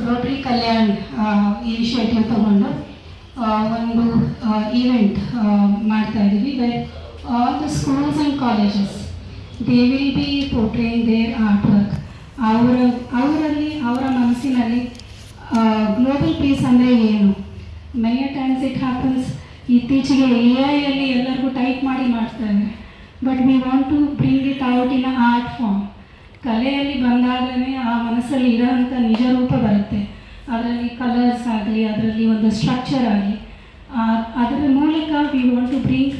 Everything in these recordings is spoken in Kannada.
ರೋಟರಿ ಕಲ್ಯಾಣ್ ಇನಿಷಿಯೇಟಿವ್ ತಗೊಂಡು ಒಂದು ಈವೆಂಟ್ ಮಾಡ್ತಾ ಇದ್ದೀವಿ. Where all the schools and colleges they will be portraying their art work. ಅವರಲ್ಲಿ ಅವರ ಮನಸ್ಸಿನಲ್ಲಿ ಗ್ಲೋಬಲ್ ಪೀಸ್ ಅಂದರೆ ಏನು. ಮೆನಿ ಟೈಮ್ಸ್ ಇಟ್ ಹ್ಯಾಪನ್ಸ್, ಇತ್ತೀಚೆಗೆ AI ಎಲ್ಲರಿಗೂ ಟೈಪ್ ಮಾಡಿ ಮಾಡ್ತಾರೆ. But we want to bring it out in a art form. ಕಲೆಯಲ್ಲಿ ಬಂದಾಗಲೇ ಆ ಮನಸ್ಸಲ್ಲಿ ಇರೋಂಥ ನಿಜ ರೂಪ ಬರುತ್ತೆ. ಅದರಲ್ಲಿ ಕಲರ್ಸ್ ಆಗಲಿ, ಅದರಲ್ಲಿ ಒಂದು ಸ್ಟ್ರಕ್ಚರ್ ಆಗಲಿ, ಅದರ ಮೂಲಕ we want to bring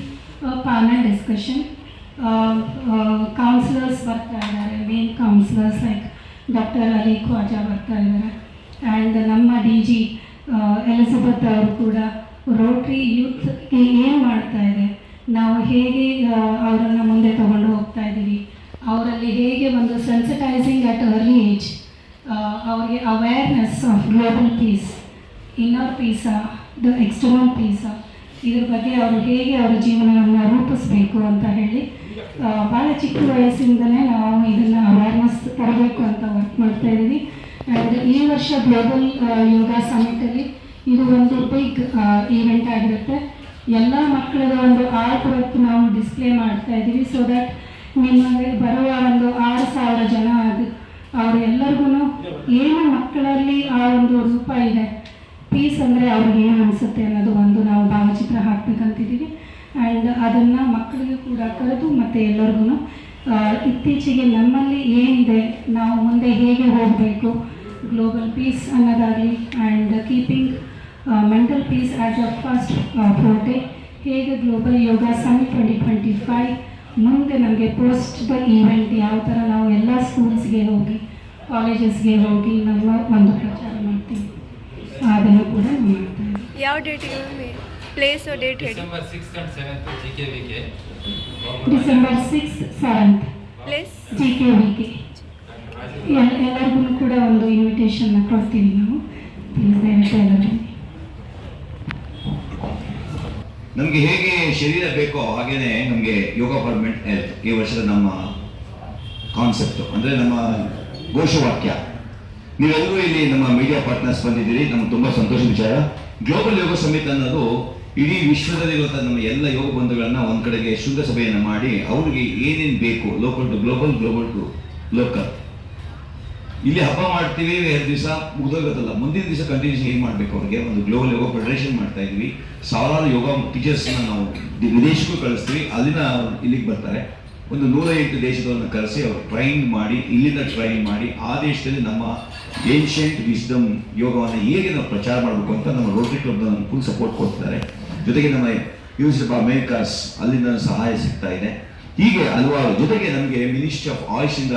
panel discussion. Counsellors ಬರ್ತಾ ಇದ್ದಾರೆ, main counsellors like doctor Ali Khwaja ಬರ್ತಾ ಇದ್ದಾರೆ. ಆ್ಯಂಡ್ ನಮ್ಮ DG ಎಲಿಜಬೆತ್ ಅವರು ಕೂಡ ರೋಟ್ರಿ ಯೂತ್ಗೆ ಏನು ಮಾಡ್ತಾ ಇದೆ, ನಾವು ಹೇಗೆ ಅವರನ್ನು ಮುಂದೆ ತಗೊಂಡು ಹೋಗ್ತಾ ಇದ್ದೀವಿ, ಅವರಲ್ಲಿ ಹೇಗೆ ಒಂದು ಸೆನ್ಸಿಟೈಸಿಂಗ್ ಅಟ್ ಅರ್ಲಿ ಏಜ್, ಅವರಿಗೆ awareness of global peace, inner ಪೀಸಾ ದ ಎಕ್ಸ್ಟರ್ನಲ್ ಪೀಸಾ, ಇದ್ರ ಬಗ್ಗೆ ಅವರು ಹೇಗೆ ಅವರ ಜೀವನವನ್ನು ರೂಪಿಸಬೇಕು ಅಂತ ಹೇಳಿ ಭಾಳ ಚಿಕ್ಕ ವಯಸ್ಸಿಂದಲೇ ನಾವು ಇದನ್ನು ಅವೇರ್ನೆಸ್ ತರಬೇಕು ಅಂತ ವರ್ಕ್ ಮಾಡ್ತಾ ಇದ್ದೀವಿ. ಆ್ಯಂಡ್ ಈ ವರ್ಷ ಗ್ಲೋಬಲ್ ಯೋಗ ಸಮಿಟಲ್ಲಿ ಇದು ಒಂದು ಬಿಗ್ ಈವೆಂಟ್ ಆಗಿರುತ್ತೆ. ಎಲ್ಲ ಮಕ್ಕಳದ ಒಂದು ಆರ್ಟ್ ವರ್ಕ್ ನಾವು ಡಿಸ್ಪ್ಲೇ ಮಾಡ್ತಾ ಇದ್ದೀವಿ. ಸೊ ದಟ್ ನಿಮಗೆ ಬರುವ ಒಂದು 6,000 ಜನ ಅವರೆಲ್ಲರಿಗೂ ಏನು ಮಕ್ಕಳಲ್ಲಿ ಆ ಒಂದು ರೂಪ ಇದೆ, ಪೀಸ್ ಅಂದರೆ ಅವ್ರಿಗೆ ಏನು ಅನಿಸುತ್ತೆ ಅನ್ನೋದು ಒಂದು ನಾವು ಭಾವಚಿತ್ರ ಹಾಕಬೇಕಂತಿದ್ದೀವಿ. ಆ್ಯಂಡ್ ಅದನ್ನು ಮಕ್ಕಳಿಗೆ ಕೂಡ ಕರೆದು ಮತ್ತು ಎಲ್ಲರಿಗೂ ಇತ್ತೀಚೆಗೆ ನಮ್ಮಲ್ಲಿ ಏನಿದೆ, ನಾವು ಮುಂದೆ ಹೇಗೆ ಹೋಗಬೇಕು, ಗ್ಲೋಬಲ್ ಪೀಸ್ ಅನ್ನೋದಾಗಲಿ, and keeping mental peace as a first forte, ಹೇಗೆ ಗ್ಲೋಬಲ್ ಯೋಗ ಸಮಿಟ್ 2025 ಮುಂದೆ ನಮಗೆ ಪೋಸ್ಟ್ ದ ಈವೆಂಟ್ ಯಾವ ಥರ ನಾವು ಎಲ್ಲ ಸ್ಕೂಲ್ಸ್ಗೆ ಹೋಗಿ, ಕಾಲೇಜಸ್ಗೆ ಹೋಗಿ ನಮ್ಮ ಒಂದು ಪ್ರಚಾರ ಮಾಡ್ತೀವಿ, ಅದನ್ನು ಕೂಡ ನಾವು ಮಾಡ್ತೀವಿ. ಯಾವ ಡೇಟಿಗೆ ಪ್ಲೇಸ್ ಡೇಟ್ ಹೇಳಿ. December 6th and 7th GKVK. December 6th 7th place GKVK. ಎಲ್ಲರಿಗೂ ಕೂಡ ಒಂದು ಇನ್ವಿಟೇಷನ್ ಕೊಡ್ತೀವಿ ನಾವು. ಪ್ಲೀಸ್ ದಯವಿಟ್ಟು ಎಲ್ಲರಿಗೂ. ನಮಗೆ ಹೇಗೆ ಶರೀರ ಬೇಕೋ ಹಾಗೇನೆ ನಮಗೆ ಯೋಗ ಫಾರ್ ಮೆಂಟಲ್ ಹೆಲ್ತ್ ಈ ವರ್ಷದ ನಮ್ಮ ಕಾನ್ಸೆಪ್ಟ್, ಅಂದರೆ ನಮ್ಮ ಘೋಷವಾಕ್ಯ. ನೀವೆಲ್ಲರೂ ಇಲ್ಲಿ ನಮ್ಮ ಮೀಡಿಯಾ ಪಾರ್ಟ್ನರ್ಸ್ ಬಂದಿದ್ದೀರಿ, ನಮ್ಗೆ ತುಂಬ ಸಂತೋಷದ ವಿಚಾರ. ಗ್ಲೋಬಲ್ ಯೋಗ ಸಮಿತಿ ಅನ್ನೋದು ಇಡೀ ವಿಶ್ವದಲ್ಲಿರುವಂಥ ನಮ್ಮ ಎಲ್ಲ ಯೋಗ ಬಂಧುಗಳನ್ನ ಒಂದು ಕಡೆಗೆ ಶೃಂಗಸಭೆಯನ್ನು ಮಾಡಿ ಅವ್ರಿಗೆ ಏನೇನು ಬೇಕು, local to global, global to local. ಇಲ್ಲಿ ಹಬ್ಬ ಮಾಡ್ತೀವಿ 2 ದಿವಸ ಮುಗಿದೋಗೋದಲ್ಲ, ಮುಂದಿನ ದಿವಸ ಕಂಟಿನ್ಯೂಷನ್ ಏನು ಮಾಡಬೇಕು, ಅವ್ರಿಗೆ ಒಂದು ಗ್ಲೋಬಲ್ ಯೋಗ ಫೆಡರೇಷನ್ ಮಾಡ್ತಾ ಇದ್ವಿ. ಸಾವಿರಾರು ಯೋಗ ಟೀಚರ್ಸ್ನ ನಾವು ವಿದೇಶಕ್ಕೂ ಕಳಿಸ್ತೀವಿ, ಅಲ್ಲಿನ ಇಲ್ಲಿಗೆ ಬರ್ತಾರೆ. ಒಂದು 108 ದೇಶದವ್ರನ್ನ ಕರೆಸಿ ಅವ್ರು ಟ್ರೈನ್ ಮಾಡಿ, ಇಲ್ಲಿಂದ ಟ್ರೈನ್ ಮಾಡಿ ಆ ದೇಶದಲ್ಲಿ ನಮ್ಮ ಏನ್ಷಿಯಂಟ್ ವಿಸ್ಡಮ್ ಯೋಗವನ್ನು ಹೇಗೆ ನಾವು ಪ್ರಚಾರ ಮಾಡಬೇಕು ಅಂತ ನಮ್ಮ ರೋಟರಿ ಕ್ಲಬ್ನ ನಮ್ಗೆ ಫುಲ್ ಸಪೋರ್ಟ್ ಕೊಡ್ತಿದ್ದಾರೆ. ಜೊತೆಗೆ ನಮ್ಮ ಯೂನಿವರ್ಸಿಟಿ ಆಫ್ ಅಮೇರಿಕಾಸ್ ಅಲ್ಲಿಂದ ಸಹಾಯ ಸಿಗ್ತಾ ಇದೆ. ಹೀಗೆ ಹಲವಾರು, ಜೊತೆಗೆ ನಮಗೆ ಮಿನಿಸ್ಟ್ರಿ ಆಫ್ ಆಯುಷಿಂದ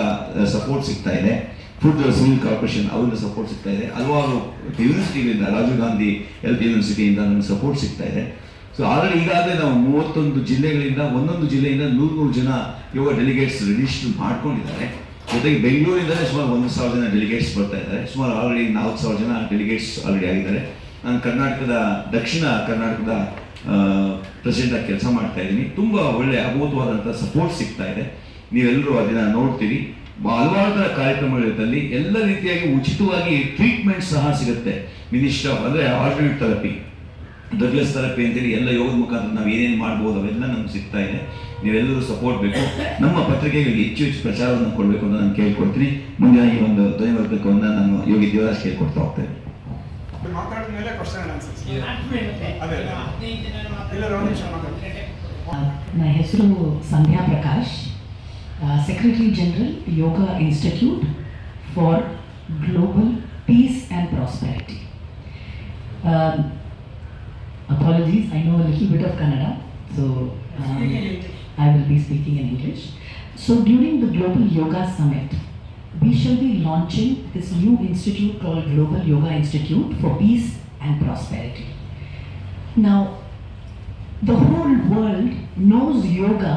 ಸಪೋರ್ಟ್ ಸಿಗ್ತಾ ಇದೆ, ಫುಡ್ ಸಿವಿಲ್ ಕಾರ್ಪೊರೇಷನ್ ಅವರಿಂದ ಸಪೋರ್ಟ್ ಸಿಗ್ತಾ ಇದೆ, ಹಲವಾರು ಯೂನಿವರ್ಸಿಟಿಗಳಿಂದ, ರಾಜೀವ್ ಗಾಂಧಿ ಹೆಲ್ತ್ ಯೂನಿವರ್ಸಿಟಿಯಿಂದ ನಮಗೆ ಸಪೋರ್ಟ್ ಸಿಗ್ತಾ ಇದೆ. ಸೊ ಆಲ್ರೆಡಿ ಈಗಾಗಲೇ ನಾವು 31 ಜಿಲ್ಲೆಗಳಿಂದ, ಒಂದೊಂದು ಜಿಲ್ಲೆಯಿಂದ 100 ಜನ ಯೋಗ ಡೆಲಿಗೇಟ್ಸ್ ರಿಜಿಸ್ಟರ್ ಮಾಡ್ಕೊಂಡಿದ್ದಾರೆ. ಜೊತೆಗೆ ಬೆಂಗಳೂರಿಂದಲೇ ಸುಮಾರು 1,000 ಜನ ಡೆಲಿಗೇಟ್ಸ್ ಬರ್ತಾ ಇದ್ದಾರೆ. ಸುಮಾರು ಆಲ್ರೆಡಿ 4,000 ಜನ ಡೆಲಿಗೇಟ್ಸ್ ಆಲ್ರೆಡಿ ಆಗಿದ್ದಾರೆ. ನಾನು ದಕ್ಷಿಣ ಕರ್ನಾಟಕದ ಪ್ರೆಸಿಡೆಂಟ್ ಆಗಿ ಕೆಲಸ ಮಾಡ್ತಾ ಇದ್ದೀನಿ. ತುಂಬ ಒಳ್ಳೆ ಅಭೂತವಾದಂಥ ಸಪೋರ್ಟ್ ಸಿಗ್ತಾ ಇದೆ. ನೀವೆಲ್ಲರೂ ಅದನ್ನು ನೋಡ್ತೀರಿ. ಹಲವಾರು ಥರ ಕಾರ್ಯಕ್ರಮಗಳಿದ್ದಲ್ಲಿ ಎಲ್ಲ ರೀತಿಯಾಗಿ ಉಚಿತವಾಗಿ ಟ್ರೀಟ್ಮೆಂಟ್ ಸಹ ಸಿಗುತ್ತೆ. ಮಿನಿಸ್ಟರ್ ಅಂದರೆ ಆಲ್ಟರ್ನೇಟ್ ಥೆರಪಿ, ಡ್ರಗ್ಲೆಸ್ ಥೆರಪಿ ಅಂತೇಳಿ ಎಲ್ಲ ಯೋಗದ ಮುಖಾಂತರ ನಾವು ಏನೇನು ಮಾಡ್ಬೋದು ಅವೆಲ್ಲ ನಮ್ಗೆ ಸಿಗ್ತಾ ಇದೆ. ನೀವೆಲ್ಲರೂ ಸಪೋರ್ಟ್ ಬೇಕು. ನಮ್ಮ ಪತ್ರಿಕೆಗಳಿಗೆ ಹೆಚ್ಚು ಪ್ರಚಾರವನ್ನು ಕೊಡಬೇಕು ಅಂತ ನಾನು ಕೇಳ್ಕೊಡ್ತೀನಿ. ಮುಂದಿನ ಈ ಒಂದು ಧ್ವನಿವರ್ಧಕವನ್ನು ನಾನು ಯೋಗಿ ದೇವರಾಜ್ ಕೇಳ್ಕೊಡ್ತಾ ಹೋಗ್ತೇನೆ. ನನ್ನ ಹೆಸರು Sandhya Prakash, secretary general yoga institute for global peace and prosperity. Apologies, I know a little bit of Kannada, so I will be speaking in English. So during the Global Yoga Summit, we shall be launching this new institute called Global Yoga Institute for Peace and Prosperity. Now, the whole world knows yoga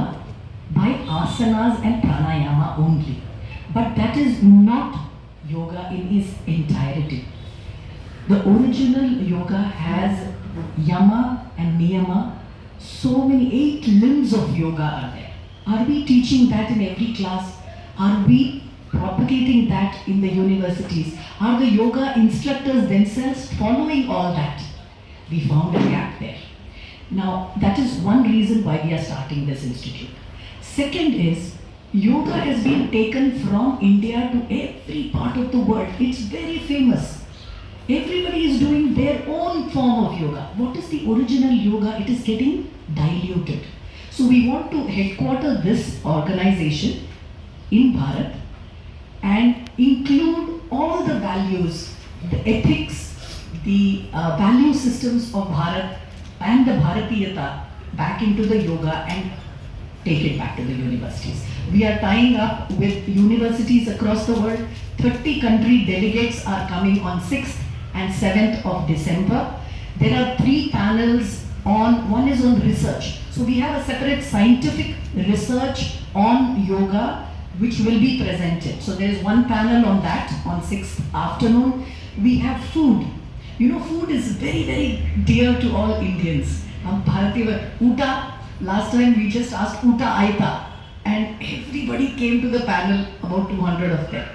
by asanas and pranayama only, but that is not yoga in its entirety. The original yoga has yama and niyama. So many 8 limbs of yoga are there. Are we teaching that in every class? Are we propagating that in the universities? Are the yoga instructors themselves following all that? We found a gap there. Now, that is one reason why we are starting this institute. Second is, yoga has been taken from India to every part of the world. It's very famous. Everybody is doing their own form of yoga. What is the original yoga? It is getting diluted. So we want to headquarter this organization in Bharat and include all the values, the ethics, the value systems of Bharat and the Bharatiyata back into the yoga and take it back to the universities. We are tying up with universities across the world. 30 country delegates are coming on 6th and 7th of December. There are 3 panels on, one is on research. So we have a separate scientific research on yoga which will be presented. So there is one panel on that on 6th afternoon. We have food. You know, food is very, very dear to all Indians. Bharatiya, Uta, last time we just asked Uta Aita and everybody came to the panel, about 200 of them.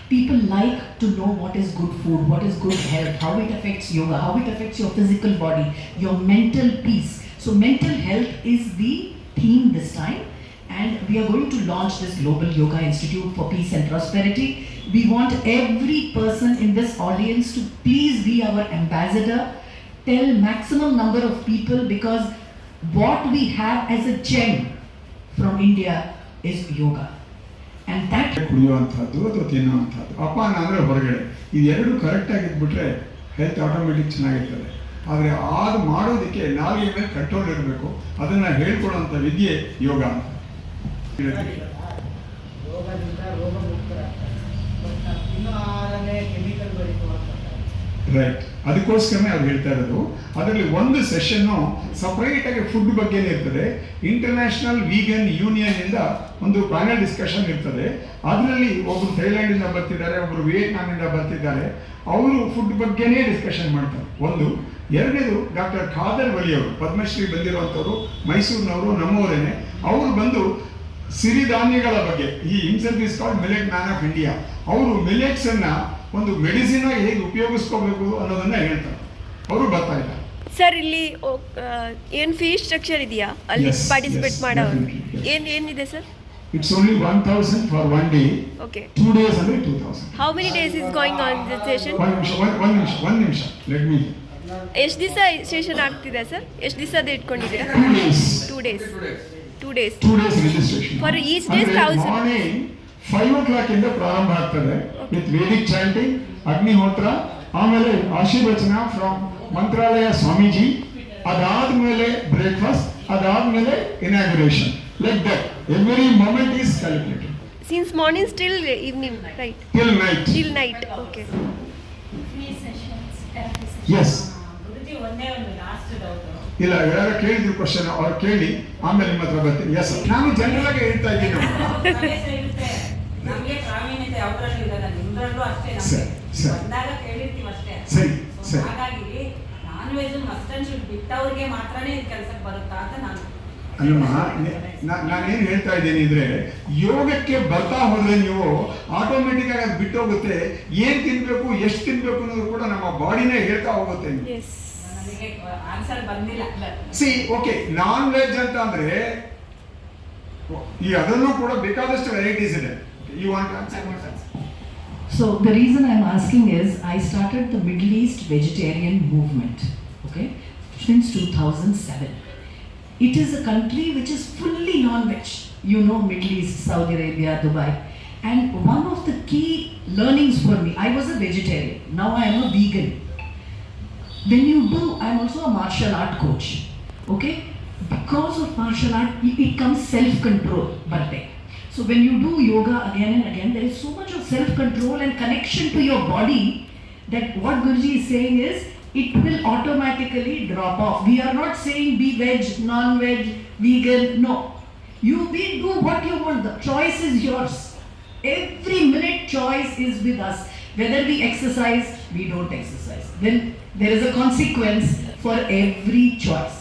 People like to know what is good food, what is good health, how it affects yoga, how it affects your physical body, your mental peace. So mental health is the theme this time, and we are going to launch this Global Yoga Institute for Peace and Prosperity. We want every person in this audience to please be our ambassador, tell maximum number of people, because what we have as a gem from India is yoga. And that ಕುಡಿಯುವಂಥದ್ದು ಅಥವಾ ತಿನ್ನುವಂಥದ್ದು, ಅಪಾನ ಅಂದರೆ ಹೊರಗಡೆ, ಇದೆರಡು ಕರೆಕ್ಟಾಗಿ ಇದ್ಬಿಟ್ರೆ ಹೆಲ್ತ್ ಆಟೋಮೆಟಿಕ್ ಚೆನ್ನಾಗಿರ್ತದೆ. ಆದರೆ ಅದು ಮಾಡೋದಕ್ಕೆ ನಾಲ್ಗೆ ಮೇಲೆ ಕಂಟ್ರೋಲ್ ಇರಬೇಕು. ಅದನ್ನು ಹೇಳ್ಕೊಡುವಂಥ ವಿದ್ಯೆ ಯೋಗ ಅಂತ ರೈಟ್. ಅದಕ್ಕೋಸ್ಕರನೇ ಅವ್ರು ಹೇಳ್ತಾ ಇರೋದು. ಅದರಲ್ಲಿ ಒಂದು ಸೆಷನ್ನು ಸಪ್ರೇಟಾಗಿ ಫುಡ್ ಬಗ್ಗೆನೇ ಇರ್ತದೆ. ಇಂಟರ್ನ್ಯಾಷನಲ್ ವೀಗನ್ ಯೂನಿಯನ್ ಇಂದ ಒಂದು ಪ್ಯಾನಲ್ ಡಿಸ್ಕಷನ್ ಇರ್ತದೆ. ಅದರಲ್ಲಿ ಒಬ್ಬರು ಥೈಲ್ಯಾಂಡಿಂದ ಬರ್ತಿದ್ದಾರೆ, ಒಬ್ಬರು ವಿಯೆಟ್ನಾಮಿಂದ ಬರ್ತಿದ್ದಾರೆ. ಅವರು ಫುಡ್ ಬಗ್ಗೆನೇ ಡಿಸ್ಕಷನ್ ಮಾಡ್ತಾರೆ. ಒಂದು. ಎರಡನೇದು ಡಾಕ್ಟರ್ ಖಾದರ್ ವಲಿ ಅವರು, ಪದ್ಮಶ್ರೀ ಬಂದಿರುವಂಥವ್ರು, ಮೈಸೂರಿನವರು, ನಮ್ಮವರೇನೆ. ಅವರು ಬಂದು ಸಿರಿಧಾನ್ಯಗಳ ಬಗ್ಗೆ, ಈ himself is called millet man of India. ಅವರು ಮಿಲೆಟ್ಸ್ ಅನ್ನ ಒಂದು ಮೆಡಿಸಿನ್ ಆಗಿ ಹೇಗೆ ಉಪಯೋಗಿಸ್ಕೋಬೇಕು ಅನ್ನೋದನ್ನ ಹೇಳ್ತಾರೆ. ಅವರು ಬರ್ತಾ ಇದ್ದಾರೆ. ಸರ್, ಇಲ್ಲಿ ಏನು ಫೀ ಸ್ಟ್ರಕ್ಚರ್ ಇದೆಯಾ ಅಲ್ಲಿ ಪಾರ್ಟಿಸಿಪೇಟ್ ಮಾಡೋರು? ಏನಿದೆ sir? It's only 1,000 for 1 day. Okay. 2 days ಅಂದ್ರೆ 2,000. How many days is going on this session? one ನಿಮಿಷ. Let me. ಎಷ್ಟು ದಿವಸ ಸೆಷನ್ ಆಗ್ತಿದೆ ಸರ್? ಎಷ್ಟು ದಿವಸದ ಇಟ್ಕೊಂಡಿದ್ದೀರಾ? 2 days. 2 days. 2 days registration. For each day 1,000. Morning 5 o'clock ಇಂದ ಪ್ರಾರಂಭ ಆಗ್ತದೆ ವಿತ್ ವೇದಿಕ್ ಚಾಂಟಿಂಗ್, ಅಗ್ನಿಹೋತ್ರ, ಆಮೇಲೆ ಆಶೀರ್ವಚನ ಫ್ರಮ್ ಮಂತ್ರಾಲಯ ಸ್ವಾಮೀಜಿ, ಅದಾದ್ಮೇಲೆ ಬ್ರೇಕ್ಫಾಸ್ಟ್, ಅದಾದ್ಮೇಲೆ ಇನಾಗ್ಯುರೇಷನ್. Like that, every moment is calculated. Since morning till evening, right? Till night. Till night, okay. Yes. ಇಲ್ಲ, ಯಾರು ಕೇಳಿದ್ರು ಕ್ವಶನ್ ಅವ್ರು ಕೇಳಿ ಆಮೇಲೆ ನಿಮ್ಮ ಹತ್ರ ಬರ್ತೀನಿ. ಎಸ್, ನಾನು ಜನರಲ್ ಆಗಿ ಹೇಳ್ತಾ ಇದ್ದೀನಿ. ನಮಗೆ ಪ್ರಾವೀಣ್ಯತೆ ಅವರಲ್ಲಿ ಇರಲ್ಲ, ನಿಮ್ಮರಲ್ಲೂ ಅಷ್ಟೇ. ನಮಗೆ ಬಂದಾಗ ಕೇಳಿರ್ತೀವಿ ಅಷ್ಟೇ. ಸರಿ. ಹಾಗಾಗಿ non veg must and should ಬಿಟ್ಟವ್ರಿಗೆ ಮಾತ್ರನೇ ಇದು ಕೆಲಸಕ್ಕೆ ಬರುತ್ತಾ ಅಂತ ನಾನು ಅಲ್ಲಮ್ಮ, ನಾನೇನು ಹೇಳ್ತಾ ಇದ್ದೀನಿ ಅಂದ್ರೆ, ಯೋಗಕ್ಕೆ ಬರ್ತಾ ಹೋದ್ರೆ ನೀವು ಆಟೋಮೆಟಿಕ್ ಆಗಿ ಅದು ಬಿಟ್ಟು ಹೋಗುತ್ತೆ. ಏನ್ ತಿನ್ಬೇಕು, ಎಷ್ಟು ತಿನ್ಬೇಕು ಅನ್ನೋದು ಕೂಡ ನಮ್ಮ ಬಾಡಿನೇ ಹೇಳ್ತಾ ಹೋಗುತ್ತೆ. ನನಗೆ ಆನ್ಸರ್ ಬಂದಿಲ್ಲ. ಸಿ, ಓಕೆ, ನಾನ್ ವೆಜ್ ಅಂತ ಅಂದ್ರೆ ಈ ಅದರಲ್ಲೂ ಕೂಡ ಬೇಕಾದಷ್ಟು ವೆರೈಟೀಸ್ ಇದೆ. You want answer? So the reason I'm asking is, I started the Middle East vegetarian movement, okay, since 2007. It is a country which is fully non-veg. You know, Middle East, Saudi Arabia, Dubai. And one of the key learnings for me, I was a vegetarian. Now I am a vegan. When you do, I'm also a martial art coach. Okay? Because of martial art, it comes self-control. So when you do yoga again and again, there is so much of self-control and connection to your body that what Guruji is saying is, it will automatically drop off. We are not saying be veg, non-veg, vegan. No. You do what you want. The choice is yours. Every minute choice is with us. Whether we exercise, we don't exercise. Then there is a consequence for every choice.